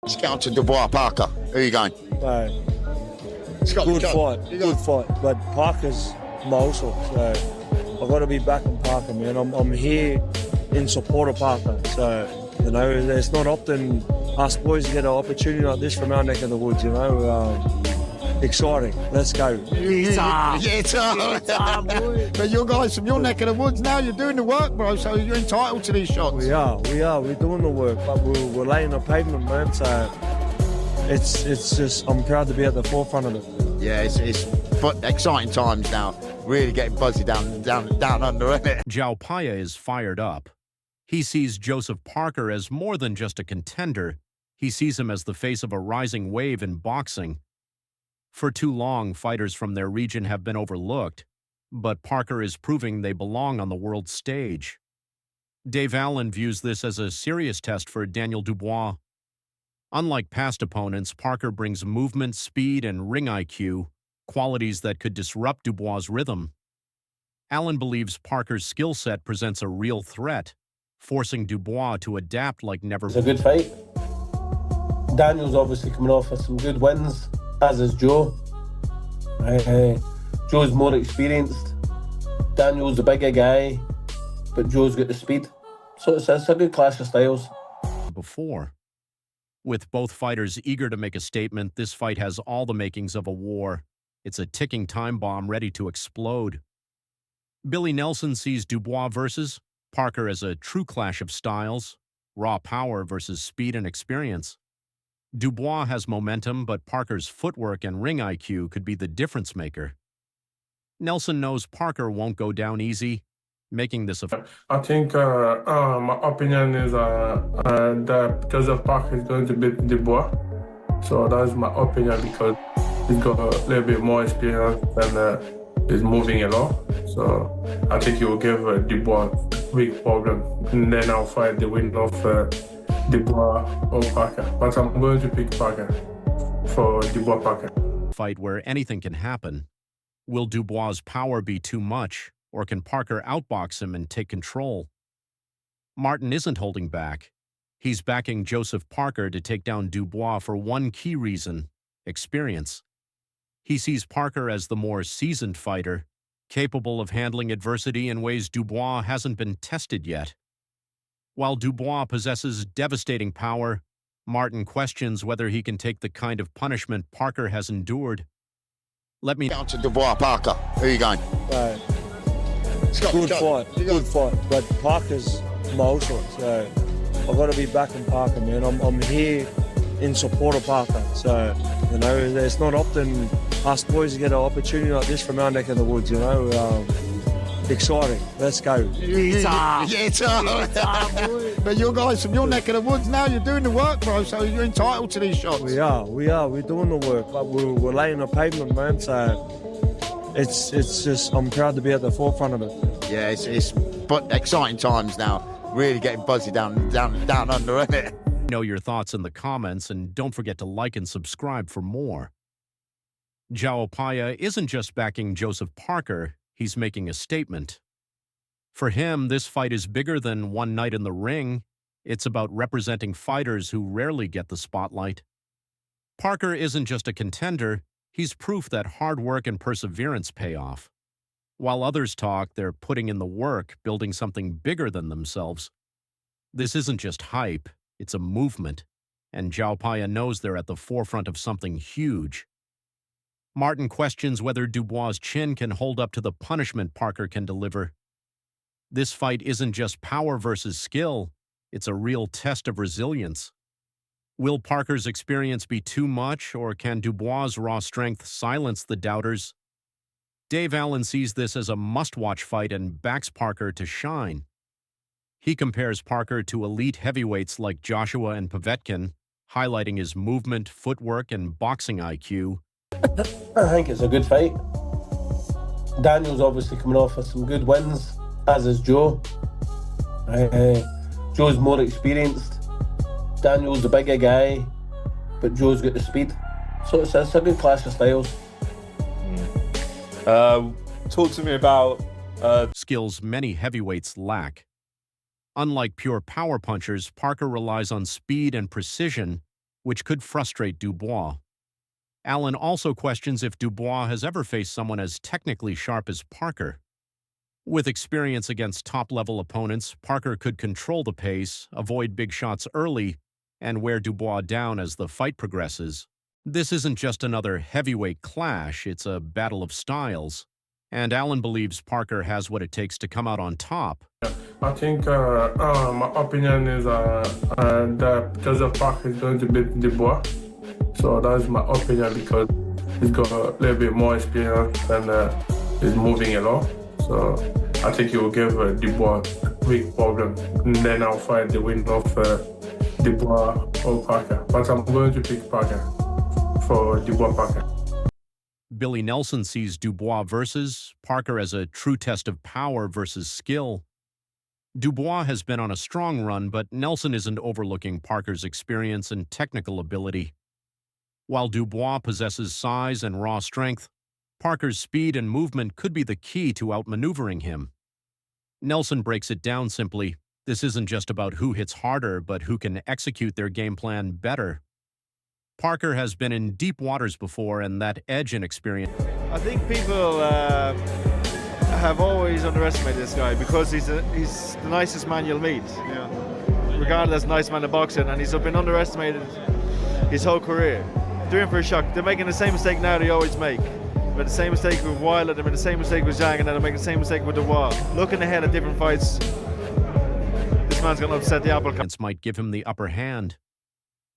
Let's get on to Dubois, Parker. Who are you going? Good fight. But Parker's muscle, so I've got to be back in Parker, man. I'm here in support of Parker. So, you know, it's not often us boys get an opportunity like this from our neck of the woods, you know. Exciting. Let's go. But you guys from your neck of the woods now, you're doing the work, bro, so you're entitled to these shots. We are. We're doing the work, but we're laying the pavement, man, so it's just, I'm proud to be at the forefront of it. Yeah, it's but exciting times now. Really getting buzzy down under, isn't it? Opetaia is fired up. He sees Joseph Parker as more than just a contender. He sees him as the face of a rising wave in boxing. For too long, fighters from their region have been overlooked, but Parker is proving they belong on the world stage. Dave Allen views this as a serious test for Daniel Dubois. Unlike past opponents, Parker brings movement, speed, and ring IQ, qualities that could disrupt Dubois' rhythm. Allen believes Parker's skill set presents a real threat, forcing Dubois to adapt like never before. It's a good fight. Daniel's obviously coming off with some good wins, as is Joe. Joe's more experienced. Daniel's the bigger guy, but Joe's got the speed. So it's a good clash of styles. Before. With both fighters eager to make a statement, this fight has all the makings of a war. It's a ticking time bomb ready to explode. Billy Nelson sees Dubois versus Parker as a true clash of styles, raw power versus speed and experience. Dubois has momentum, but Parker's footwork and ring IQ could be the difference maker. Nelson knows Parker won't go down easy, making this a... I think my opinion is that Joseph Parker is going to beat Dubois. So that's my opinion because he's got a little bit more experience and he's moving a lot. So I think he will give Dubois a big problem. And then I'll fight the winner of Dubois or Parker. But I'm going to pick Parker for Dubois Parker. Fight where anything can happen. Will Dubois' power be too much, or can Parker outbox him and take control? Martin isn't holding back. He's backing Joseph Parker to take down Dubois for one key reason: experience. He sees Parker as the more seasoned fighter, capable of handling adversity in ways Dubois hasn't been tested yet. While Dubois possesses devastating power, Martin questions whether he can take the kind of punishment Parker has endured. Let me... Down to Dubois, Parker. Who are you going? Good fight. But Parker's muscle, so I've got to be back in Parker, man. I'm here in support of Parker. So, you know, it's not often us boys get an opportunity like this from our neck of the woods, you know. Exciting. Let's go. But you guys from your neck of the woods now, you're doing the work, bro, so you're entitled to these shots. We are. We're doing the work, but we're laying the pavement, man, so it's just, I'm proud to be at the forefront of it. Yeah, it's but exciting times now. Really getting buzzy down under, isn't it? Know your thoughts in the comments, and don't forget to like and subscribe for more. Opetaia isn't just backing Joseph Parker, he's making a statement. For him, this fight is bigger than one night in the ring. It's about representing fighters who rarely get the spotlight. Parker isn't just a contender, he's proof that hard work and perseverance pay off. While others talk, they're putting in the work, building something bigger than themselves. This isn't just hype, it's a movement, and Opetaia knows they're at the forefront of something huge. Martin questions whether Dubois' chin can hold up to the punishment Parker can deliver. This fight isn't just power versus skill, it's a real test of resilience. Will Parker's experience be too much, or can Dubois' raw strength silence the doubters? Dave Allen sees this as a must-watch fight and backs Parker to shine. He compares Parker to elite heavyweights like Joshua and Povetkin, highlighting his movement, footwork, and boxing IQ. I think it's a good fight. Daniel's obviously coming off with some good wins, as is Joe. Joe's more experienced. Daniel's the bigger guy, but Joe's got the speed. So it's a good clash of styles. Talk to me about skills many heavyweights lack. Unlike pure power punchers, Parker relies on speed and precision, which could frustrate Dubois. Allen also questions if Dubois has ever faced someone as technically sharp as Parker. With experience against top-level opponents, Parker could control the pace, avoid big shots early, and wear Dubois down as the fight progresses. This isn't just another heavyweight clash, it's a battle of styles. And Allen believes Parker has what it takes to come out on top. I think my opinion is that Joseph Parker is going to beat Dubois. So that's my opinion because he's got a little bit more experience and he's moving a lot. So I think he will give Dubois a big problem. And then I'll find the win of Dubois or Parker. But I'm going to pick Parker for Dubois Parker. Billy Nelson sees Dubois versus Parker as a true test of power versus skill. Dubois has been on a strong run, but Nelson isn't overlooking Parker's experience and technical ability. While Dubois possesses size and raw strength, Parker's speed and movement could be the key to outmaneuvering him. Nelson breaks it down simply. This isn't just about who hits harder, but who can execute their game plan better. Parker has been in deep waters before, and that edge and experience. I think people have always underestimated this guy because he's the nicest man you'll meet. You know, regardless, nice man in boxing, and he's been underestimated his whole career. They're in for a shock. They're making the same mistake now they always make. They made the same mistake with Wilder, they made the same mistake with Zhang, and then they're making the same mistake with Dubois. Looking ahead at different fights, this man's going to upset the apple cart. Might give him the upper hand.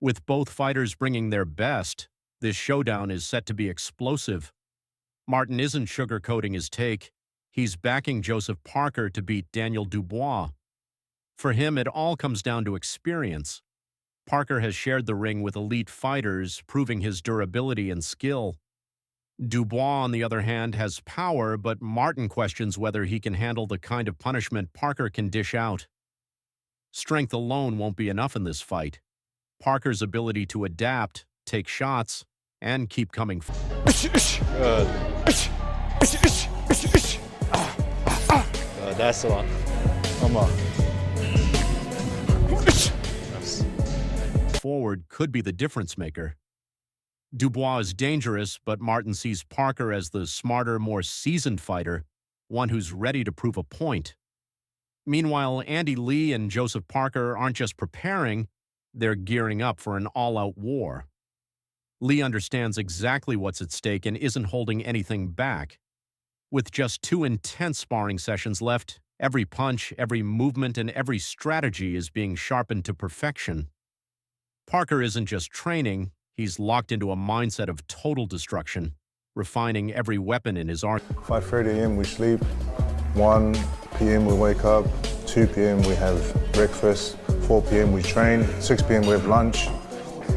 With both fighters bringing their best, this showdown is set to be explosive. Martin isn't sugarcoating his take. He's backing Joseph Parker to beat Daniel Dubois. For him, it all comes down to experience. Parker has shared the ring with elite fighters, proving his durability and skill. Dubois, on the other hand, has power, but Martin questions whether he can handle the kind of punishment Parker can dish out. Strength alone won't be enough in this fight. Parker's ability to adapt, take shots, and keep coming. That's the one. Come on. Forward could be the difference maker. Dubois is dangerous, but Martin sees Parker as the smarter, more seasoned fighter, one who's ready to prove a point. Meanwhile, Andy Lee and Joseph Parker aren't just preparing, they're gearing up for an all-out war. Lee understands exactly what's at stake and isn't holding anything back. With just 2 intense sparring sessions left, every punch, every movement, and every strategy is being sharpened to perfection. Parker isn't just training, he's locked into a mindset of total destruction, refining every weapon in his arsenal. 5:30 a.m. we sleep, 1 p.m. we wake up, 2 p.m. we have breakfast, 4 p.m. we train, 6 p.m. we have lunch,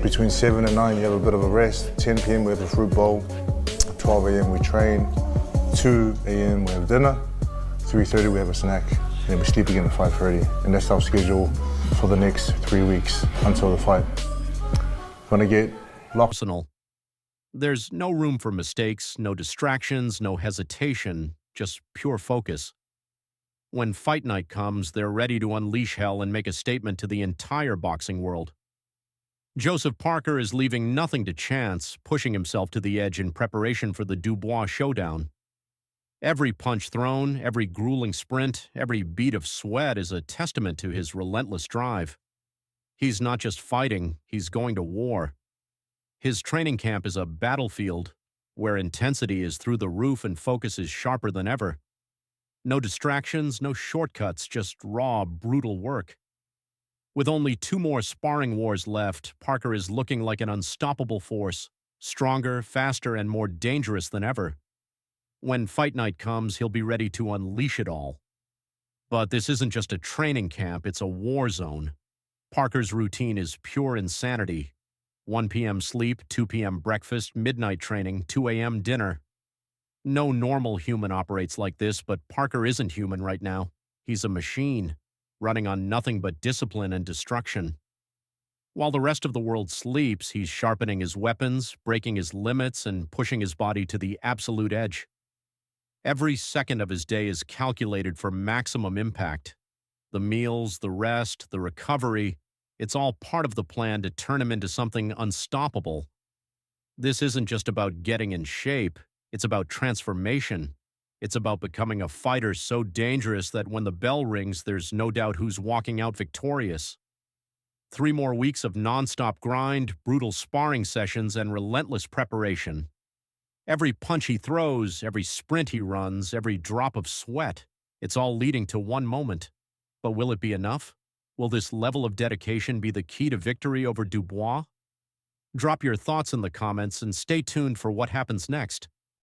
between 7 and 9 you have a bit of a rest, 10 p.m. we have a fruit bowl, 12 a.m. we train, 2 a.m. we have dinner, 3:30 we have a snack, and then we sleep again at 5:30, and that's our schedule for the next 3 weeks until the fight. Gonna get locked. There's no room for mistakes, no distractions, no hesitation, just pure focus. When fight night comes, they're ready to unleash hell and make a statement to the entire boxing world. Joseph Parker is leaving nothing to chance, pushing himself to the edge in preparation for the Dubois showdown. Every punch thrown, every grueling sprint, every bead of sweat is a testament to his relentless drive. He's not just fighting, he's going to war. His training camp is a battlefield where intensity is through the roof and focus is sharper than ever. No distractions, no shortcuts, just raw, brutal work. With only 2 more sparring wars left, Parker is looking like an unstoppable force, stronger, faster, and more dangerous than ever. When fight night comes, he'll be ready to unleash it all. But this isn't just a training camp, it's a war zone. Parker's routine is pure insanity. 1 p.m. sleep, 2 p.m. breakfast, midnight training, 2 a.m. dinner. No normal human operates like this, but Parker isn't human right now. He's a machine, running on nothing but discipline and destruction. While the rest of the world sleeps, he's sharpening his weapons, breaking his limits, and pushing his body to the absolute edge. Every second of his day is calculated for maximum impact. The meals, the rest, the recovery, It's all part of the plan to turn him into something unstoppable. This isn't just about getting in shape. It's about transformation. It's about becoming a fighter so dangerous that when the bell rings, there's no doubt who's walking out victorious. 3 more weeks of nonstop grind, brutal sparring sessions, and relentless preparation. Every punch he throws, every sprint he runs, every drop of sweat, it's all leading to one moment. But will it be enough? Will this level of dedication be the key to victory over Dubois? Drop your thoughts in the comments and stay tuned for what happens next.